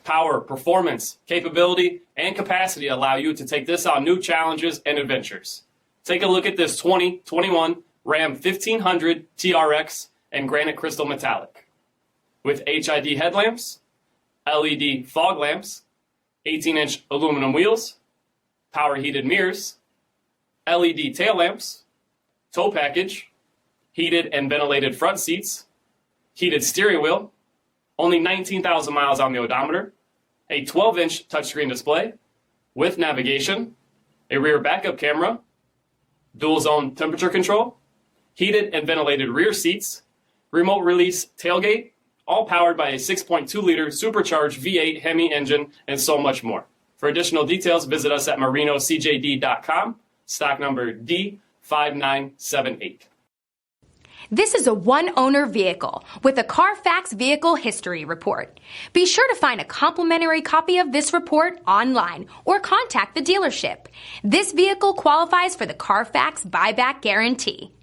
Power, performance, capability, and capacity allow you to take this on new challenges and adventures. Take a look at this 2021 Ram 1500 TRX and granite crystal metallic. With HID headlamps, LED fog lamps, 18-inch aluminum wheels, power heated mirrors, LED tail lamps, tow package, heated and ventilated front seats, heated steering wheel, only 19,000 miles on the odometer, a 12-inch touchscreen display with navigation, a rear backup camera, dual zone temperature control, heated and ventilated rear seats, remote release tailgate, all powered by a 6.2-liter supercharged V8 HEMI engine, and so much more. For additional details, visit us at marinocjd.com, stock number D5978. This is a one-owner vehicle with a CARFAX Vehicle History Report. Be sure to find a complimentary copy of this report online or contact the dealership. This vehicle qualifies for the CARFAX Buyback Guarantee.